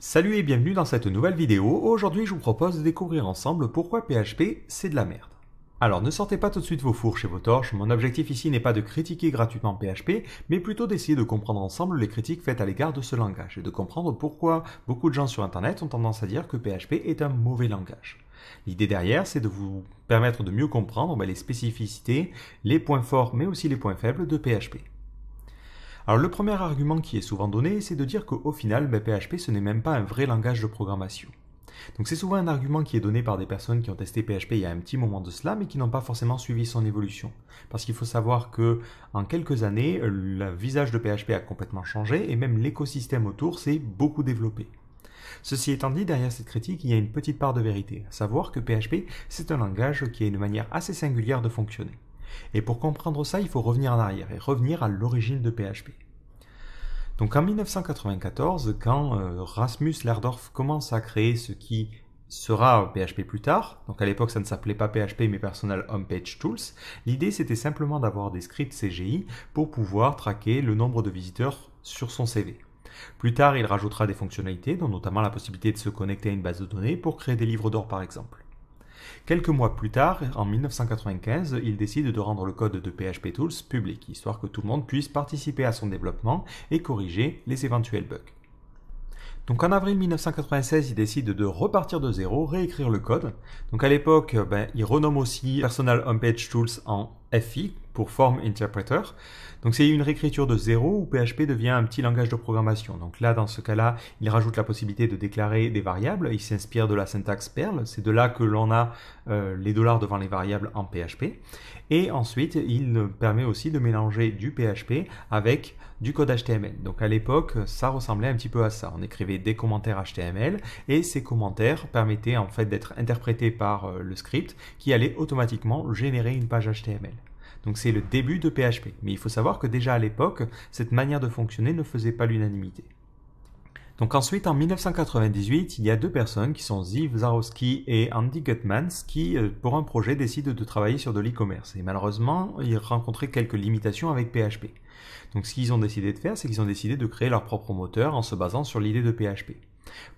Salut et bienvenue dans cette nouvelle vidéo. Aujourd'hui, je vous propose de découvrir ensemble pourquoi PHP c'est de la merde. Alors, ne sortez pas tout de suite vos fourches et vos torches. Mon objectif ici n'est pas de critiquer gratuitement PHP, mais plutôt d'essayer de comprendre ensemble les critiques faites à l'égard de ce langage et de comprendre pourquoi beaucoup de gens sur Internet ont tendance à dire que PHP est un mauvais langage. L'idée derrière, c'est de vous permettre de mieux comprendre les spécificités, les points forts, mais aussi les points faibles de PHP. Alors le premier argument qui est souvent donné, c'est de dire qu'au final, PHP ce n'est même pas un vrai langage de programmation. Donc c'est souvent un argument qui est donné par des personnes qui ont testé PHP il y a un petit moment de cela, mais qui n'ont pas forcément suivi son évolution. Parce qu'il faut savoir que en quelques années, le visage de PHP a complètement changé et même l'écosystème autour s'est beaucoup développé. Ceci étant dit, derrière cette critique, il y a une petite part de vérité, à savoir que PHP c'est un langage qui a une manière assez singulière de fonctionner. Et pour comprendre ça, il faut revenir en arrière et revenir à l'origine de PHP. Donc en 1994, quand Rasmus Lerdorf commence à créer ce qui sera PHP plus tard, donc à l'époque ça ne s'appelait pas PHP mais Personal Homepage Tools, l'idée c'était simplement d'avoir des scripts CGI pour pouvoir traquer le nombre de visiteurs sur son CV. Plus tard, il rajoutera des fonctionnalités, dont notamment la possibilité de se connecter à une base de données pour créer des livres d'or par exemple. Quelques mois plus tard, en 1995, il décide de rendre le code de PHP Tools public, histoire que tout le monde puisse participer à son développement et corriger les éventuels bugs. Donc en avril 1996, il décide de repartir de zéro, réécrire le code. Donc à l'époque, il renomme aussi Personal Homepage Tools en FI pour Form Interpreter. Donc c'est une réécriture de zéro où PHP devient un petit langage de programmation. Donc là, dans ce cas-là, il rajoute la possibilité de déclarer des variables. Il s'inspire de la syntaxe Perl. C'est de là que l'on a les dollars devant les variables en PHP. Et ensuite, il permet aussi de mélanger du PHP avec du code HTML. Donc à l'époque, ça ressemblait un petit peu à ça. On écrivait des commentaires HTML et ces commentaires permettaient en fait d'être interprétés par le script qui allait automatiquement générer une page HTML. Donc c'est le début de PHP. Mais il faut savoir que déjà à l'époque, cette manière de fonctionner ne faisait pas l'unanimité. Donc ensuite, en 1998, il y a deux personnes qui sont Ziv Zarowski et Andy Gutmans qui, pour un projet, décident de travailler sur de l'e-commerce. Et malheureusement, ils rencontraient quelques limitations avec PHP. Donc ce qu'ils ont décidé de faire, c'est qu'ils ont décidé de créer leur propre moteur en se basant sur l'idée de PHP.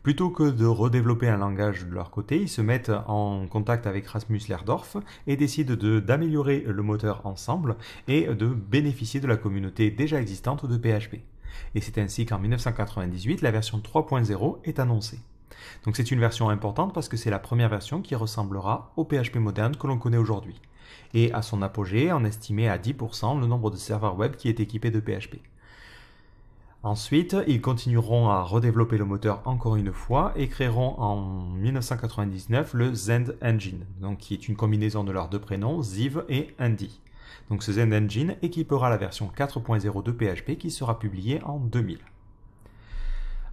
Plutôt que de redévelopper un langage de leur côté, ils se mettent en contact avec Rasmus Lerdorf et décident d'améliorer le moteur ensemble et de bénéficier de la communauté déjà existante de PHP. Et c'est ainsi qu'en 1998, la version 3.0 est annoncée. Donc c'est une version importante parce que c'est la première version qui ressemblera au PHP moderne que l'on connaît aujourd'hui. Et à son apogée, on estimait à 10% le nombre de serveurs web qui est équipé de PHP. Ensuite, ils continueront à redévelopper le moteur encore une fois et créeront en 1999 le Zend Engine, donc qui est une combinaison de leurs deux prénoms, Ziv et Andy. Donc ce Zend Engine équipera la version 4.0 de PHP qui sera publiée en 2000.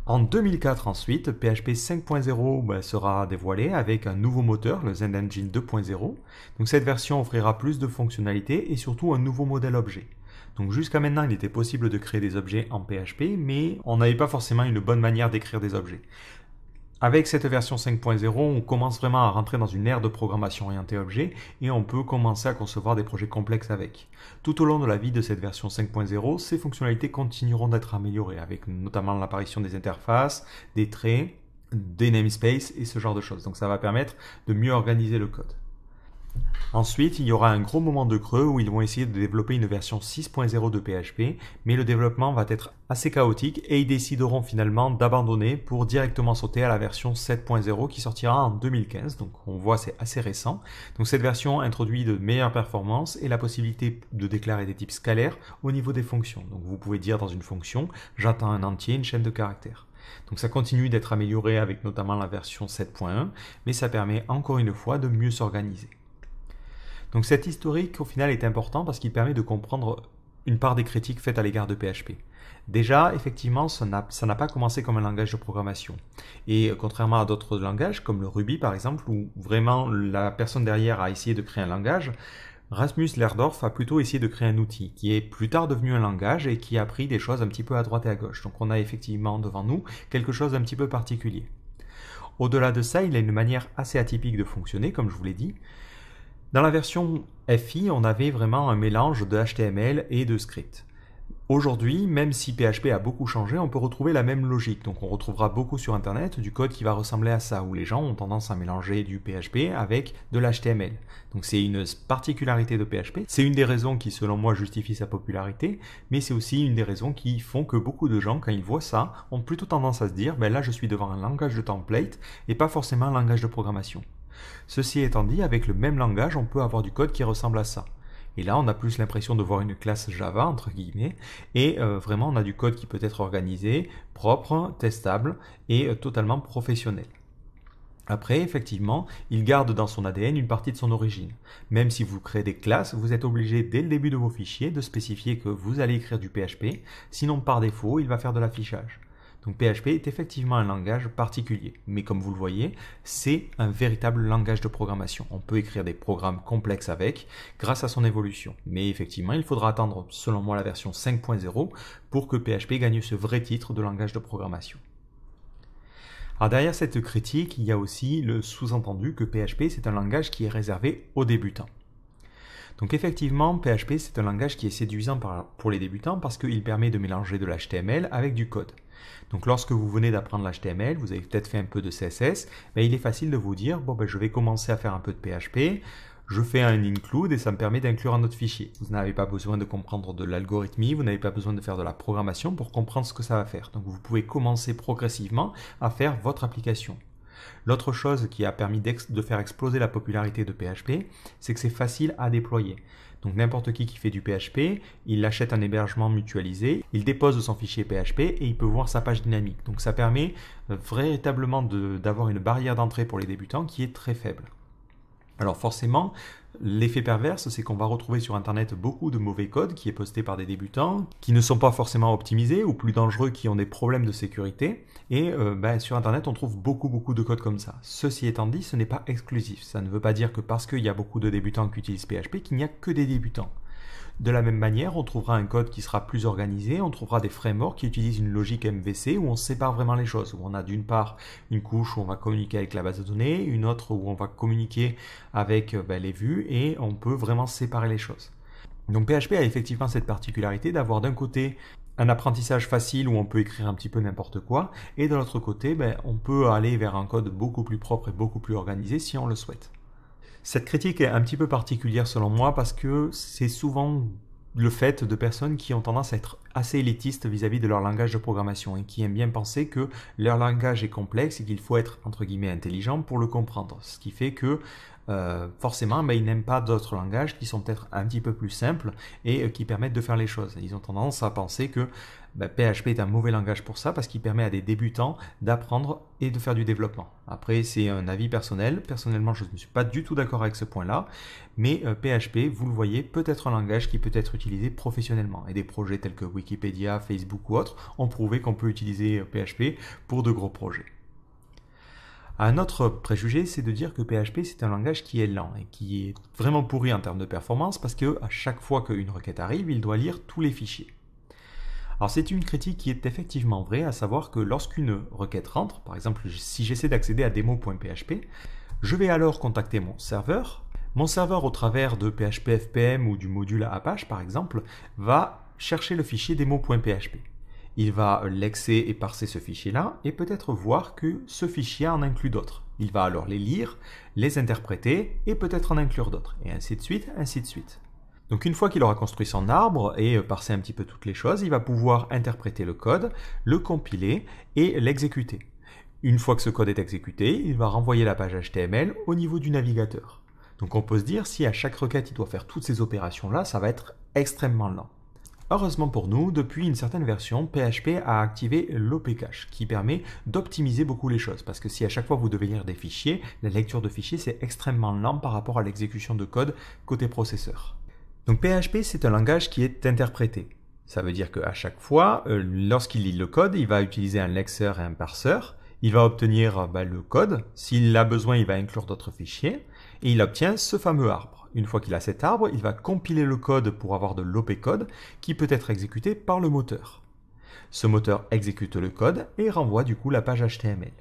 En 2004 ensuite, PHP 5.0 sera dévoilé avec un nouveau moteur, le Zend Engine 2.0. Donc cette version offrira plus de fonctionnalités et surtout un nouveau modèle objet. Donc jusqu'à maintenant, il était possible de créer des objets en PHP, mais on n'avait pas forcément une bonne manière d'écrire des objets. Avec cette version 5.0, on commence vraiment à rentrer dans une ère de programmation orientée objet et on peut commencer à concevoir des projets complexes avec. Tout au long de la vie de cette version 5.0, ces fonctionnalités continueront d'être améliorées avec notamment l'apparition des interfaces, des traits, des namespaces et ce genre de choses. Donc ça va permettre de mieux organiser le code. Ensuite, il y aura un gros moment de creux où ils vont essayer de développer une version 6.0 de PHP, mais le développement va être assez chaotique et ils décideront finalement d'abandonner pour directement sauter à la version 7.0 qui sortira en 2015. Donc on voit c'est assez récent. Donc cette version introduit de meilleures performances et la possibilité de déclarer des types scalaires au niveau des fonctions. Donc vous pouvez dire dans une fonction, j'attends un entier, une chaîne de caractères. Donc ça continue d'être amélioré avec notamment la version 7.1, mais ça permet encore une fois de mieux s'organiser. Donc cet historique au final est important parce qu'il permet de comprendre une part des critiques faites à l'égard de PHP. Déjà, effectivement, ça n'a pas commencé comme un langage de programmation. Et contrairement à d'autres langages, comme le Ruby par exemple, où vraiment la personne derrière a essayé de créer un langage, Rasmus Lerdorf a plutôt essayé de créer un outil qui est plus tard devenu un langage et qui a pris des choses un petit peu à droite et à gauche. Donc on a effectivement devant nous quelque chose d'un petit peu particulier. Au-delà de ça, il a une manière assez atypique de fonctionner, comme je vous l'ai dit. Dans la version FI, on avait vraiment un mélange de HTML et de script. Aujourd'hui, même si PHP a beaucoup changé, on peut retrouver la même logique. Donc on retrouvera beaucoup sur Internet du code qui va ressembler à ça, où les gens ont tendance à mélanger du PHP avec de l'HTML. Donc c'est une particularité de PHP. C'est une des raisons qui, selon moi, justifie sa popularité, mais c'est aussi une des raisons qui font que beaucoup de gens, quand ils voient ça, ont plutôt tendance à se dire, ben là je suis devant un langage de template et pas forcément un langage de programmation. Ceci étant dit, avec le même langage, on peut avoir du code qui ressemble à ça. Et là, on a plus l'impression de voir une classe Java, entre guillemets, et vraiment, on a du code qui peut être organisé, propre, testable et totalement professionnel. Après, effectivement, il garde dans son ADN une partie de son origine. Même si vous créez des classes, vous êtes obligé dès le début de vos fichiers de spécifier que vous allez écrire du PHP, sinon par défaut, il va faire de l'affichage. Donc PHP est effectivement un langage particulier, mais comme vous le voyez, c'est un véritable langage de programmation. On peut écrire des programmes complexes avec, grâce à son évolution. Mais effectivement, il faudra attendre, selon moi, la version 5.0 pour que PHP gagne ce vrai titre de langage de programmation. Alors derrière cette critique, il y a aussi le sous-entendu que PHP c'est un langage qui est réservé aux débutants. Donc effectivement, PHP c'est un langage qui est séduisant pour les débutants parce qu'il permet de mélanger de l'HTML avec du code. Donc lorsque vous venez d'apprendre l'HTML, vous avez peut-être fait un peu de CSS, mais il est facile de vous dire, bon ben je vais commencer à faire un peu de PHP, je fais un include et ça me permet d'inclure un autre fichier. Vous n'avez pas besoin de comprendre de l'algorithmie, vous n'avez pas besoin de faire de la programmation pour comprendre ce que ça va faire. Donc vous pouvez commencer progressivement à faire votre application. L'autre chose qui a permis de faire exploser la popularité de PHP, c'est que c'est facile à déployer. Donc n'importe qui fait du PHP, il achète un hébergement mutualisé, il dépose son fichier PHP et il peut voir sa page dynamique. Donc ça permet véritablement d'avoir une barrière d'entrée pour les débutants qui est très faible. Alors forcément, l'effet perverse, c'est qu'on va retrouver sur Internet beaucoup de mauvais code qui est posté par des débutants, qui ne sont pas forcément optimisés ou plus dangereux, qui ont des problèmes de sécurité. Et sur Internet, on trouve beaucoup de code comme ça. Ceci étant dit, ce n'est pas exclusif. Ça ne veut pas dire que parce qu'il y a beaucoup de débutants qui utilisent PHP, qu'il n'y a que des débutants. De la même manière, on trouvera un code qui sera plus organisé, on trouvera des frameworks qui utilisent une logique MVC où on sépare vraiment les choses, où on a d'une part une couche où on va communiquer avec la base de données, une autre où on va communiquer avec les vues et on peut vraiment séparer les choses. Donc PHP a effectivement cette particularité d'avoir d'un côté un apprentissage facile où on peut écrire un petit peu n'importe quoi et de l'autre côté, on peut aller vers un code beaucoup plus propre et beaucoup plus organisé si on le souhaite. Cette critique est un petit peu particulière selon moi parce que c'est souvent le fait de personnes qui ont tendance à être assez élitistes vis-à-vis de leur langage de programmation et qui aiment bien penser que leur langage est complexe et qu'il faut être entre guillemets intelligent pour le comprendre. Ce qui fait que forcément ils n'aiment pas d'autres langages qui sont peut-être un petit peu plus simples et qui permettent de faire les choses. Ils ont tendance à penser que PHP est un mauvais langage pour ça parce qu'il permet à des débutants d'apprendre et de faire du développement. Après, c'est un avis personnel. Personnellement, je ne suis pas du tout d'accord avec ce point-là, mais PHP, vous le voyez, peut être un langage qui peut être utilisé professionnellement. Et des projets tels que Wikipédia, Facebook ou autres ont prouvé qu'on peut utiliser PHP pour de gros projets. Un autre préjugé, c'est de dire que PHP c'est un langage qui est lent et qui est vraiment pourri en termes de performance parce que à chaque fois qu'une requête arrive, il doit lire tous les fichiers. Alors c'est une critique qui est effectivement vraie, à savoir que lorsqu'une requête rentre, par exemple si j'essaie d'accéder à demo.php, je vais alors contacter mon serveur. Mon serveur au travers de PHP FPM ou du module Apache par exemple, va chercher le fichier demo.php. Il va lexer et parser ce fichier-là et peut-être voir que ce fichier en inclut d'autres. Il va alors les lire, les interpréter et peut-être en inclure d'autres. Et ainsi de suite, ainsi de suite. Donc une fois qu'il aura construit son arbre et parsé un petit peu toutes les choses, il va pouvoir interpréter le code, le compiler et l'exécuter. Une fois que ce code est exécuté, il va renvoyer la page HTML au niveau du navigateur. Donc on peut se dire, si à chaque requête il doit faire toutes ces opérations-là, ça va être extrêmement lent. Heureusement pour nous, depuis une certaine version, PHP a activé l'OP-Cache qui permet d'optimiser beaucoup les choses. Parce que si à chaque fois vous devez lire des fichiers, la lecture de fichiers c'est extrêmement lent par rapport à l'exécution de code côté processeur. Donc PHP c'est un langage qui est interprété. Ça veut dire qu'à chaque fois, lorsqu'il lit le code, il va utiliser un lexeur et un parseur. Il va obtenir le code. S'il a besoin, il va inclure d'autres fichiers. Et il obtient ce fameux arbre. Une fois qu'il a cet arbre, il va compiler le code pour avoir de l'OP-code qui peut être exécuté par le moteur. Ce moteur exécute le code et renvoie du coup la page HTML.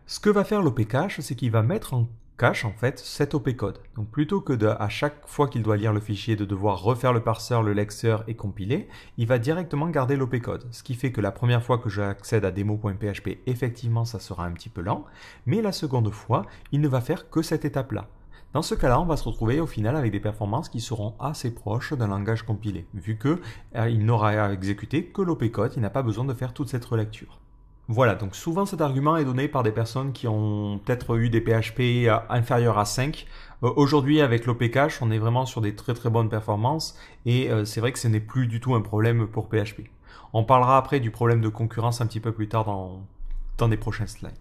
Ce que va faire l'OP-Cache, c'est qu'il va mettre en cache en fait cet OP code. Donc plutôt que à chaque fois qu'il doit lire le fichier de devoir refaire le parseur, le lexer et compiler, il va directement garder l'OP code. Ce qui fait que la première fois que j'accède à demo.php, effectivement ça sera un petit peu lent, mais la seconde fois, il ne va faire que cette étape-là. Dans ce cas-là, on va se retrouver au final avec des performances qui seront assez proches d'un langage compilé, vu qu'il n'aura à exécuter que l'OP code, il n'a pas besoin de faire toute cette relecture. Voilà, donc souvent cet argument est donné par des personnes qui ont peut-être eu des PHP inférieurs à 5. Aujourd'hui, avec l'OP cache, on est vraiment sur des très très bonnes performances et c'est vrai que ce n'est plus du tout un problème pour PHP. On parlera après du problème de concurrence un petit peu plus tard dans des prochains slides.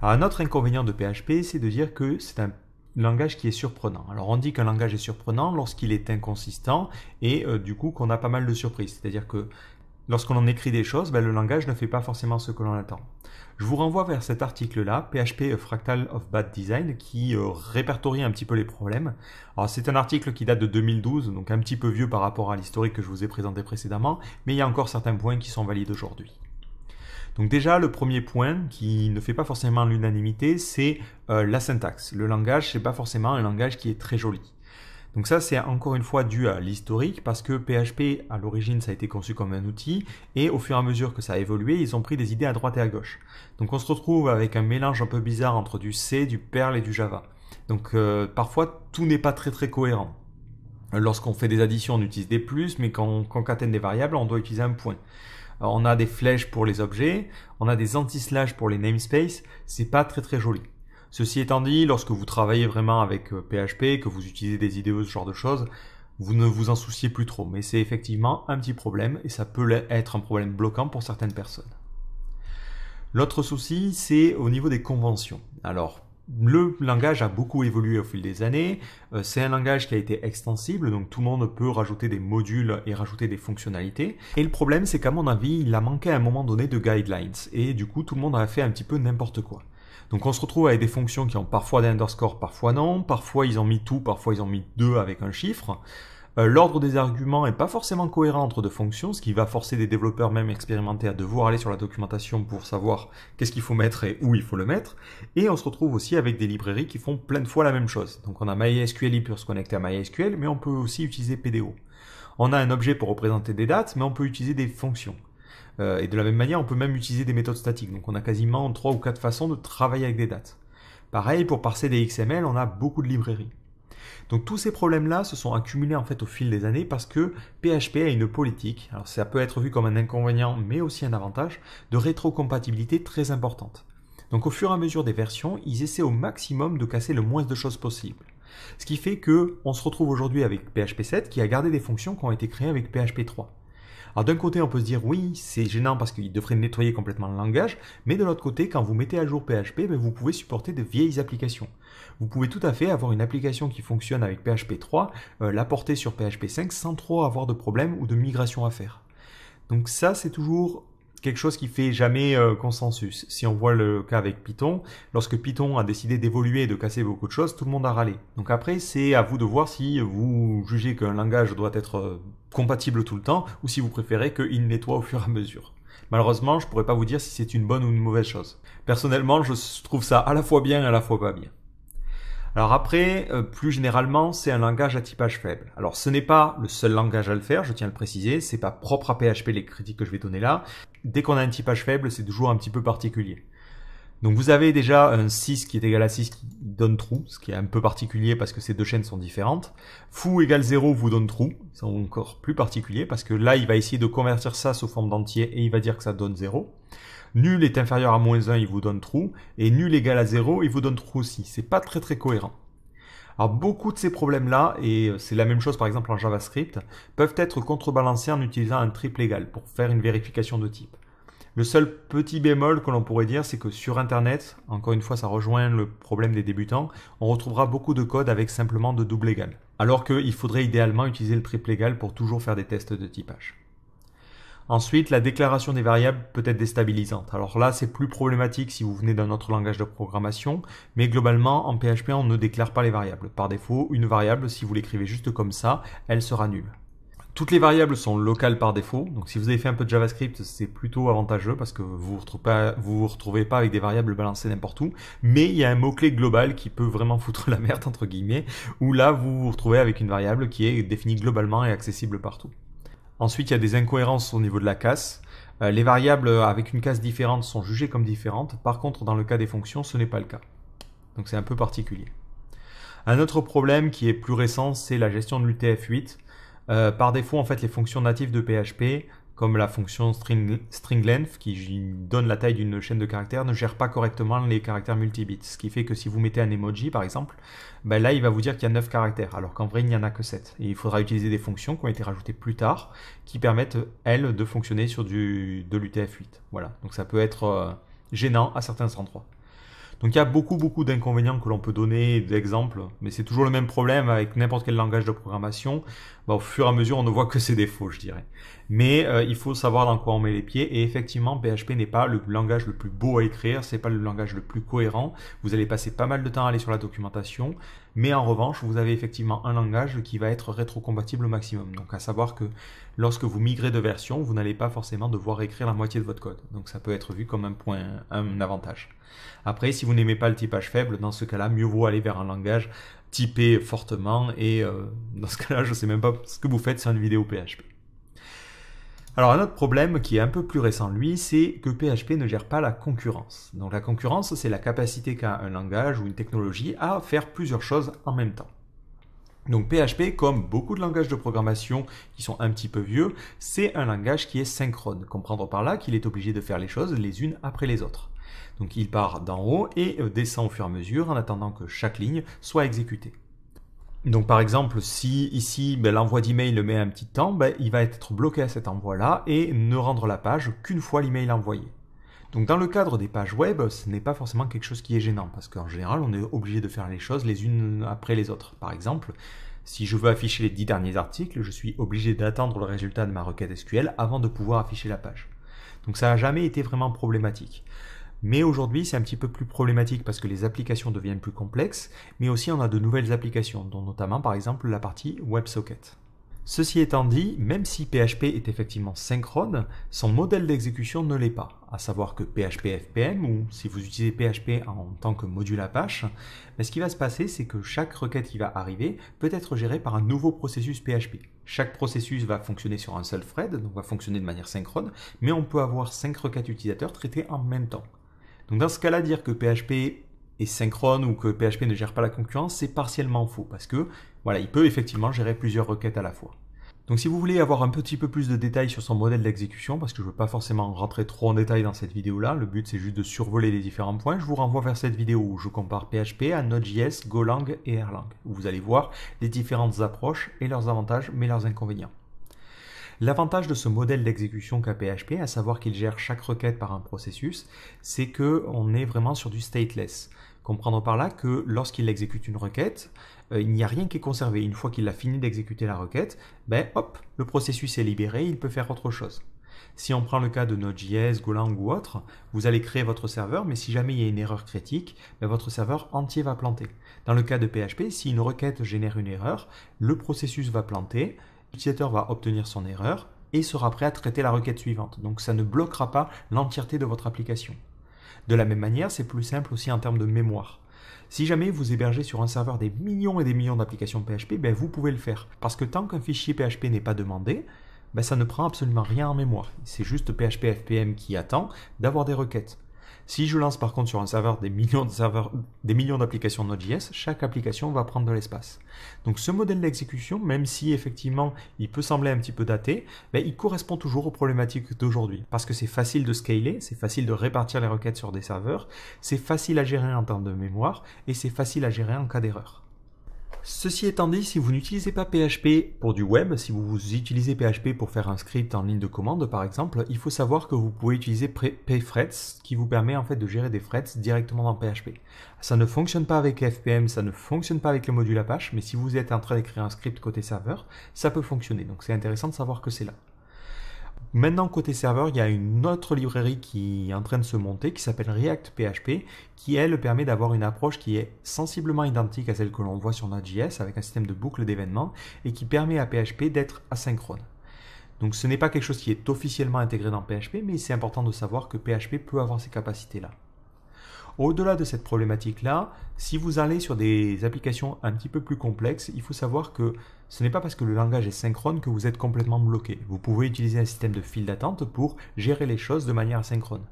Alors, un autre inconvénient de PHP, c'est de dire que c'est un langage qui est surprenant. Alors on dit qu'un langage est surprenant lorsqu'il est inconsistant et du coup qu'on a pas mal de surprises. C'est-à-dire que lorsqu'on en écrit des choses, le langage ne fait pas forcément ce que l'on attend. Je vous renvoie vers cet article-là, PHP Fractal of Bad Design, qui répertorie un petit peu les problèmes. Alors c'est un article qui date de 2012, donc un petit peu vieux par rapport à l'historique que je vous ai présenté précédemment, mais il y a encore certains points qui sont valides aujourd'hui. Donc déjà, le premier point qui ne fait pas forcément l'unanimité, c'est la syntaxe. Le langage, c'est pas forcément un langage qui est très joli. Donc ça, c'est encore une fois dû à l'historique parce que PHP, à l'origine, ça a été conçu comme un outil et au fur et à mesure que ça a évolué, ils ont pris des idées à droite et à gauche. Donc on se retrouve avec un mélange un peu bizarre entre du C, du Perl et du Java. Donc parfois, tout n'est pas très très cohérent. Lorsqu'on fait des additions, on utilise des plus, mais quand on concatène des variables, on doit utiliser un point. Alors, on a des flèches pour les objets, on a des anti-slash pour les namespaces, c'est pas très très joli. Ceci étant dit, lorsque vous travaillez vraiment avec PHP, que vous utilisez des IDE, ce genre de choses, vous ne vous en souciez plus trop. Mais c'est effectivement un petit problème et ça peut être un problème bloquant pour certaines personnes. L'autre souci, c'est au niveau des conventions. Alors, le langage a beaucoup évolué au fil des années. C'est un langage qui a été extensible, donc tout le monde peut rajouter des modules et rajouter des fonctionnalités. Et le problème, c'est qu'à mon avis, il a manqué à un moment donné de guidelines. Et du coup, tout le monde a fait un petit peu n'importe quoi. Donc on se retrouve avec des fonctions qui ont parfois des underscores, parfois non. Parfois ils ont mis tout, parfois ils ont mis 2 avec un chiffre. L'ordre des arguments n'est pas forcément cohérent entre deux fonctions, ce qui va forcer des développeurs même expérimentés à devoir aller sur la documentation pour savoir qu'est-ce qu'il faut mettre et où il faut le mettre. Et on se retrouve aussi avec des librairies qui font plein de fois la même chose. Donc on a MySQL pour se connecter à MySQL, mais on peut aussi utiliser PDO. On a un objet pour représenter des dates, mais on peut utiliser des fonctions. Et de la même manière, on peut même utiliser des méthodes statiques. Donc on a quasiment 3 ou 4 façons de travailler avec des dates. Pareil, pour parser des XML, on a beaucoup de librairies. Donc tous ces problèmes-là se sont accumulés en fait au fil des années parce que PHP a une politique, alors ça peut être vu comme un inconvénient mais aussi un avantage, de rétrocompatibilité très importante. Donc au fur et à mesure des versions, ils essaient au maximum de casser le moins de choses possible. Ce qui fait qu'on se retrouve aujourd'hui avec PHP 7 qui a gardé des fonctions qui ont été créées avec PHP 3. Alors d'un côté, on peut se dire oui, c'est gênant parce qu'il devrait nettoyer complètement le langage, mais de l'autre côté, quand vous mettez à jour PHP, vous pouvez supporter de vieilles applications. Vous pouvez tout à fait avoir une application qui fonctionne avec PHP 3, la porter sur PHP 5 sans trop avoir de problème ou de migration à faire. Donc ça, c'est toujours quelque chose qui fait jamais consensus. Si on voit le cas avec Python, lorsque Python a décidé d'évoluer et de casser beaucoup de choses, tout le monde a râlé. Donc après, c'est à vous de voir si vous jugez qu'un langage doit être compatible tout le temps ou si vous préférez qu'il nettoie au fur et à mesure. Malheureusement, je ne pourrais pas vous dire si c'est une bonne ou une mauvaise chose. Personnellement, je trouve ça à la fois bien et à la fois pas bien. Alors après, plus généralement, c'est un langage à typage faible. Alors ce n'est pas le seul langage à le faire, je tiens à le préciser, c'est pas propre à PHP les critiques que je vais donner là. Dès qu'on a un typage faible, c'est toujours un petit peu particulier. Donc vous avez déjà un 6 qui est égal à 6 qui donne true, ce qui est un peu particulier parce que ces deux chaînes sont différentes. Foo égale 0 vous donne true, c'est encore plus particulier parce que là il va essayer de convertir ça sous forme d'entier et il va dire que ça donne 0. Nul est inférieur à moins 1, il vous donne true, et nul égale à 0, il vous donne true aussi. C'est pas très très cohérent. Alors beaucoup de ces problèmes-là, et c'est la même chose par exemple en JavaScript, peuvent être contrebalancés en utilisant un triple égal pour faire une vérification de type. Le seul petit bémol que l'on pourrait dire, c'est que sur Internet, encore une fois ça rejoint le problème des débutants, on retrouvera beaucoup de code avec simplement de double égal. Alors qu'il faudrait idéalement utiliser le triple égal pour toujours faire des tests de typage. Ensuite, la déclaration des variables peut être déstabilisante. Alors là, c'est plus problématique si vous venez d'un autre langage de programmation, mais globalement, en PHP, on ne déclare pas les variables. Par défaut, une variable, si vous l'écrivez juste comme ça, elle sera nulle. Toutes les variables sont locales par défaut, donc si vous avez fait un peu de JavaScript, c'est plutôt avantageux parce que vous retrouvez pas avec des variables balancées n'importe où, mais il y a un mot-clé global qui peut vraiment foutre la merde, entre guillemets, où là vous vous retrouvez avec une variable qui est définie globalement et accessible partout. Ensuite, il y a des incohérences au niveau de la casse. Les variables avec une casse différente sont jugées comme différentes, par contre dans le cas des fonctions, ce n'est pas le cas. Donc c'est un peu particulier. Un autre problème qui est plus récent, c'est la gestion de l'UTF-8. Par défaut, en fait, les fonctions natives de PHP, comme la fonction string-length, qui donne la taille d'une chaîne de caractères, ne gère pas correctement les caractères multibits. Ce qui fait que si vous mettez un emoji, par exemple, ben là, il va vous dire qu'il y a 9 caractères, alors qu'en vrai, il n'y en a que 7. Et il faudra utiliser des fonctions qui ont été rajoutées plus tard, qui permettent, elles, de fonctionner sur de l'UTF-8. Voilà, donc ça peut être gênant à certains endroits. Donc il y a beaucoup d'inconvénients que l'on peut donner, d'exemples, mais c'est toujours le même problème avec n'importe quel langage de programmation. Bon, au fur et à mesure, on ne voit que ses défauts, je dirais. Mais il faut savoir dans quoi on met les pieds, et effectivement, PHP n'est pas le langage le plus beau à écrire, c'est pas le langage le plus cohérent. Vous allez passer pas mal de temps à aller sur la documentation, mais en revanche, vous avez effectivement un langage qui va être rétrocompatible au maximum. Donc à savoir que lorsque vous migrez de version, vous n'allez pas forcément devoir écrire la moitié de votre code. Donc ça peut être vu comme un avantage. Après, si vous n'aimez pas le typage faible, dans ce cas-là, mieux vaut aller vers un langage typé fortement, et dans ce cas-là, je ne sais même pas ce que vous faites sur une vidéo PHP. Alors un autre problème qui est un peu plus récent, lui, c'est que PHP ne gère pas la concurrence. Donc la concurrence, c'est la capacité qu'a un langage ou une technologie à faire plusieurs choses en même temps. Donc PHP, comme beaucoup de langages de programmation qui sont un petit peu vieux, c'est un langage qui est synchrone. Comprendre par là qu'il est obligé de faire les choses les unes après les autres. Donc il part d'en haut et descend au fur et à mesure en attendant que chaque ligne soit exécutée. Donc par exemple, si ici l'envoi d'email met un petit temps, il va être bloqué à cet envoi-là et ne rendre la page qu'une fois l'email envoyé. Donc dans le cadre des pages web, ce n'est pas forcément quelque chose qui est gênant, parce qu'en général, on est obligé de faire les choses les unes après les autres. Par exemple, si je veux afficher les 10 derniers articles, je suis obligé d'attendre le résultat de ma requête SQL avant de pouvoir afficher la page. Donc ça n'a jamais été vraiment problématique. Mais aujourd'hui, c'est un petit peu plus problématique parce que les applications deviennent plus complexes, mais aussi on a de nouvelles applications, dont notamment par exemple la partie WebSocket. Ceci étant dit, même si PHP est effectivement synchrone, son modèle d'exécution ne l'est pas. À savoir que PHP FPM, ou si vous utilisez PHP en tant que module Apache, ce qui va se passer, c'est que chaque requête qui va arriver peut être gérée par un nouveau processus PHP. Chaque processus va fonctionner sur un seul thread, donc va fonctionner de manière synchrone, mais on peut avoir 5 requêtes utilisateurs traitées en même temps. Donc dans ce cas-là, dire que PHP est synchrone ou que PHP ne gère pas la concurrence, c'est partiellement faux parce que voilà, il peut effectivement gérer plusieurs requêtes à la fois. Donc si vous voulez avoir un petit peu plus de détails sur son modèle d'exécution, parce que je ne veux pas forcément rentrer trop en détail dans cette vidéo-là, le but c'est juste de survoler les différents points, je vous renvoie vers cette vidéo où je compare PHP à Node.js, Golang et Erlang, où vous allez voir les différentes approches et leurs avantages mais leurs inconvénients. L'avantage de ce modèle d'exécution qu'a PHP, à savoir qu'il gère chaque requête par un processus, c'est qu'on est vraiment sur du stateless. Comprendre par là que lorsqu'il exécute une requête, il n'y a rien qui est conservé. Une fois qu'il a fini d'exécuter la requête, hop, le processus est libéré, il peut faire autre chose. Si on prend le cas de Node.js, Golang ou autre, vous allez créer votre serveur, mais si jamais il y a une erreur critique, votre serveur entier va planter. Dans le cas de PHP, si une requête génère une erreur, le processus va planter, l'utilisateur va obtenir son erreur et sera prêt à traiter la requête suivante. Donc ça ne bloquera pas l'entièreté de votre application. De la même manière, c'est plus simple aussi en termes de mémoire. Si jamais vous hébergez sur un serveur des millions et des millions d'applications PHP, vous pouvez le faire. Parce que tant qu'un fichier PHP n'est pas demandé, ça ne prend absolument rien en mémoire. C'est juste PHP FPM qui attend d'avoir des requêtes. Si je lance par contre sur un serveur des millions d'applications Node.js, chaque application va prendre de l'espace. Donc ce modèle d'exécution, même si effectivement il peut sembler un petit peu daté, il correspond toujours aux problématiques d'aujourd'hui. Parce que c'est facile de scaler, c'est facile de répartir les requêtes sur des serveurs, c'est facile à gérer en termes de mémoire et c'est facile à gérer en cas d'erreur. Ceci étant dit, si vous n'utilisez pas PHP pour du web, si vous utilisez PHP pour faire un script en ligne de commande par exemple, il faut savoir que vous pouvez utiliser pthreads qui vous permet en fait de gérer des threads directement dans PHP. Ça ne fonctionne pas avec FPM, ça ne fonctionne pas avec le module Apache, mais si vous êtes en train d'écrire un script côté serveur, ça peut fonctionner. Donc c'est intéressant de savoir que c'est là. Maintenant, côté serveur, il y a une autre librairie qui est en train de se monter qui s'appelle React PHP, qui elle permet d'avoir une approche qui est sensiblement identique à celle que l'on voit sur Node.js avec un système de boucle d'événements et qui permet à PHP d'être asynchrone. Donc ce n'est pas quelque chose qui est officiellement intégré dans PHP, mais c'est important de savoir que PHP peut avoir ces capacités-là. Au-delà de cette problématique-là, si vous allez sur des applications un petit peu plus complexes, il faut savoir que ce n'est pas parce que le langage est synchrone que vous êtes complètement bloqué. Vous pouvez utiliser un système de file d'attente pour gérer les choses de manière asynchrone.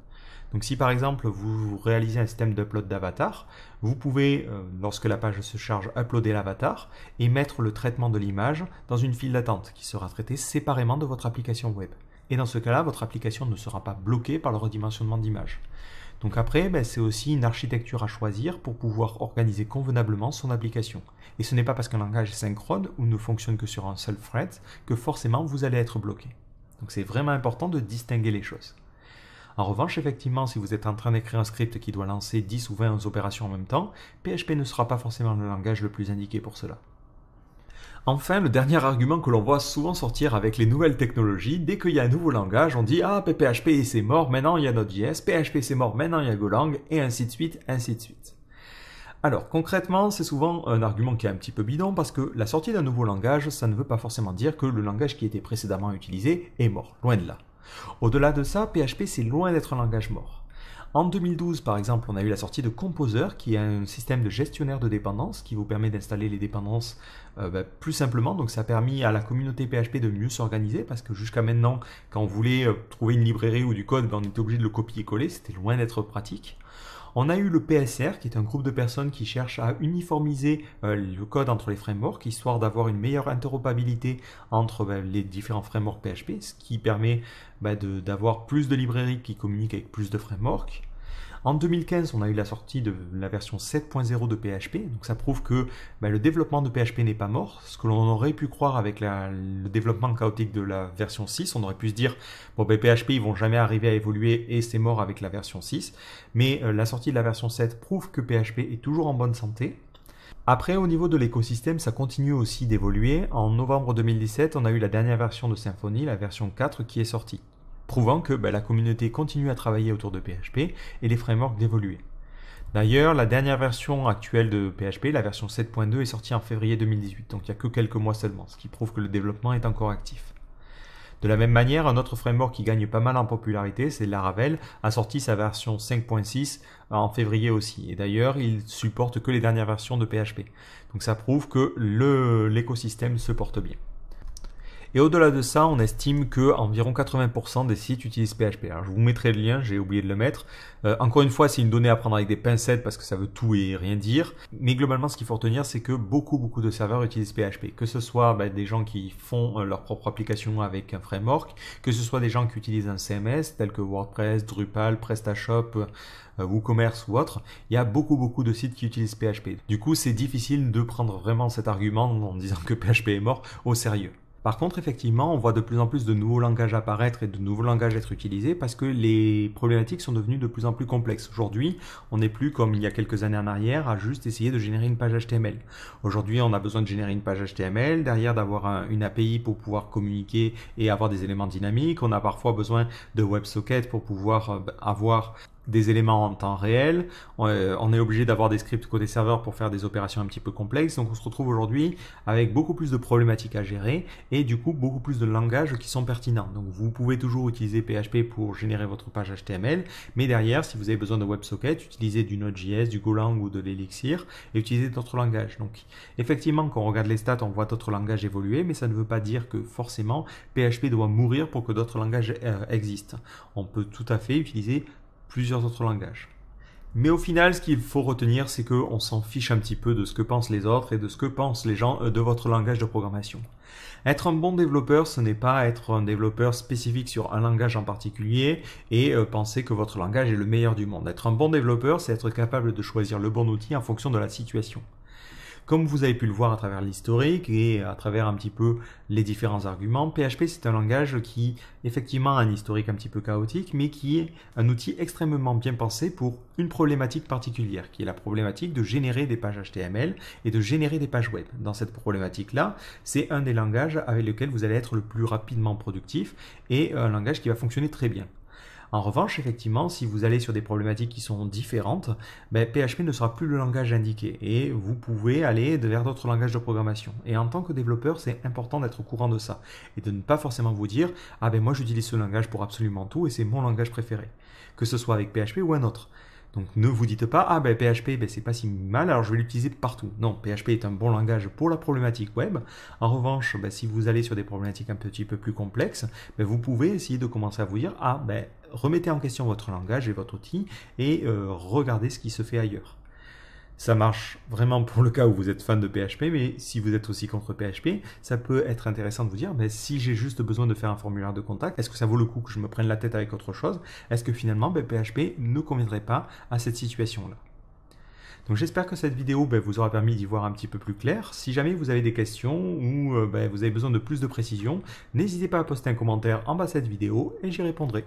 Donc si par exemple vous réalisez un système d'upload d'avatar, vous pouvez, lorsque la page se charge, uploader l'avatar et mettre le traitement de l'image dans une file d'attente qui sera traitée séparément de votre application web. Et dans ce cas-là, votre application ne sera pas bloquée par le redimensionnement d'image. Donc après, c'est aussi une architecture à choisir pour pouvoir organiser convenablement son application. Et ce n'est pas parce qu'un langage est synchrone ou ne fonctionne que sur un seul thread que forcément vous allez être bloqué. Donc c'est vraiment important de distinguer les choses. En revanche, effectivement, si vous êtes en train d'écrire un script qui doit lancer 10 ou 20 opérations en même temps, PHP ne sera pas forcément le langage le plus indiqué pour cela. Enfin, le dernier argument que l'on voit souvent sortir avec les nouvelles technologies, dès qu'il y a un nouveau langage, on dit « Ah, PHP c'est mort, maintenant il y a Node.js, PHP c'est mort, maintenant il y a Golang, et ainsi de suite, ainsi de suite. » Alors, concrètement, c'est souvent un argument qui est un petit peu bidon parce que la sortie d'un nouveau langage, ça ne veut pas forcément dire que le langage qui était précédemment utilisé est mort, loin de là. Au-delà de ça, PHP c'est loin d'être un langage mort. En 2012, par exemple, on a eu la sortie de Composer, qui est un système de gestionnaire de dépendances qui vous permet d'installer les dépendances plus simplement. Donc ça a permis à la communauté PHP de mieux s'organiser parce que jusqu'à maintenant, quand on voulait trouver une librairie ou du code, on était obligé de le copier-coller, c'était loin d'être pratique. On a eu le PSR, qui est un groupe de personnes qui cherchent à uniformiser le code entre les frameworks, histoire d'avoir une meilleure interopérabilité entre les différents frameworks PHP, ce qui permet d'avoir plus de librairies qui communiquent avec plus de frameworks. En 2015, on a eu la sortie de la version 7.0 de PHP, donc ça prouve que le développement de PHP n'est pas mort, ce que l'on aurait pu croire avec le développement chaotique de la version 6, on aurait pu se dire, PHP ils vont jamais arriver à évoluer et c'est mort avec la version 6, mais la sortie de la version 7 prouve que PHP est toujours en bonne santé. Après, au niveau de l'écosystème, ça continue aussi d'évoluer. En novembre 2017, on a eu la dernière version de Symfony, la version 4, qui est sortie, prouvant que la communauté continue à travailler autour de PHP et les frameworks d'évoluer. D'ailleurs, la dernière version actuelle de PHP, la version 7.2, est sortie en février 2018, donc il n'y a que quelques mois seulement, ce qui prouve que le développement est encore actif. De la même manière, un autre framework qui gagne pas mal en popularité, c'est Laravel, a sorti sa version 5.6 en février aussi. Et d'ailleurs, il supporte que les dernières versions de PHP. Donc ça prouve que l'écosystème se porte bien. Et au-delà de ça, on estime que environ 80% des sites utilisent PHP. Alors je vous mettrai le lien, j'ai oublié de le mettre. Encore une fois, c'est une donnée à prendre avec des pincettes parce que ça veut tout et rien dire. Mais globalement, ce qu'il faut retenir, c'est que beaucoup de serveurs utilisent PHP. Que ce soit des gens qui font leur propre application avec un framework, que ce soit des gens qui utilisent un CMS tel que WordPress, Drupal, PrestaShop, WooCommerce ou autre, il y a beaucoup de sites qui utilisent PHP. Du coup, c'est difficile de prendre vraiment cet argument en disant que PHP est mort au sérieux. Par contre, effectivement, on voit de plus en plus de nouveaux langages apparaître et de nouveaux langages être utilisés parce que les problématiques sont devenues de plus en plus complexes. Aujourd'hui, on n'est plus comme il y a quelques années en arrière à juste essayer de générer une page HTML. Aujourd'hui, on a besoin de générer une page HTML, derrière d'avoir une API pour pouvoir communiquer et avoir des éléments dynamiques. On a parfois besoin de WebSocket pour pouvoir avoir des éléments en temps réel, on est obligé d'avoir des scripts côté serveur pour faire des opérations un petit peu complexes, donc on se retrouve aujourd'hui avec beaucoup plus de problématiques à gérer et du coup beaucoup plus de langages qui sont pertinents. Donc vous pouvez toujours utiliser PHP pour générer votre page HTML, mais derrière, si vous avez besoin de WebSocket, utilisez du Node.js, du Golang ou de l'Elixir et utilisez d'autres langages. Donc effectivement, quand on regarde les stats, on voit d'autres langages évoluer, mais ça ne veut pas dire que forcément PHP doit mourir pour que d'autres langages existent. On peut tout à fait utiliser plusieurs autres langages. Mais au final, ce qu'il faut retenir, c'est qu'on s'en fiche un petit peu de ce que pensent les autres et de ce que pensent les gens de votre langage de programmation. Être un bon développeur, ce n'est pas être un développeur spécifique sur un langage en particulier et penser que votre langage est le meilleur du monde. Être un bon développeur, c'est être capable de choisir le bon outil en fonction de la situation. Comme vous avez pu le voir à travers l'historique et à travers un petit peu les différents arguments, PHP c'est un langage qui effectivement a un historique un petit peu chaotique, mais qui est un outil extrêmement bien pensé pour une problématique particulière, qui est la problématique de générer des pages HTML et de générer des pages web. Dans cette problématique-là, c'est un des langages avec lequel vous allez être le plus rapidement productif et un langage qui va fonctionner très bien. En revanche, effectivement, si vous allez sur des problématiques qui sont différentes, PHP ne sera plus le langage indiqué et vous pouvez aller vers d'autres langages de programmation. Et en tant que développeur, c'est important d'être au courant de ça et de ne pas forcément vous dire « Ah ben moi j'utilise ce langage pour absolument tout et c'est mon langage préféré », que ce soit avec PHP ou un autre. Donc ne vous dites pas « Ah ben PHP, c'est pas si mal, alors je vais l'utiliser partout ». Non, PHP est un bon langage pour la problématique web. En revanche, si vous allez sur des problématiques un petit peu plus complexes, vous pouvez essayer de commencer à vous dire « Ah remettez en question votre langage et votre outil et regardez ce qui se fait ailleurs ». Ça marche vraiment pour le cas où vous êtes fan de PHP, mais si vous êtes aussi contre PHP, ça peut être intéressant de vous dire, si j'ai juste besoin de faire un formulaire de contact, est-ce que ça vaut le coup que je me prenne la tête avec autre chose? Est-ce que finalement, PHP ne conviendrait pas à cette situation-là? Donc j'espère que cette vidéo vous aura permis d'y voir un petit peu plus clair. Si jamais vous avez des questions ou vous avez besoin de plus de précision, n'hésitez pas à poster un commentaire en bas de cette vidéo et j'y répondrai.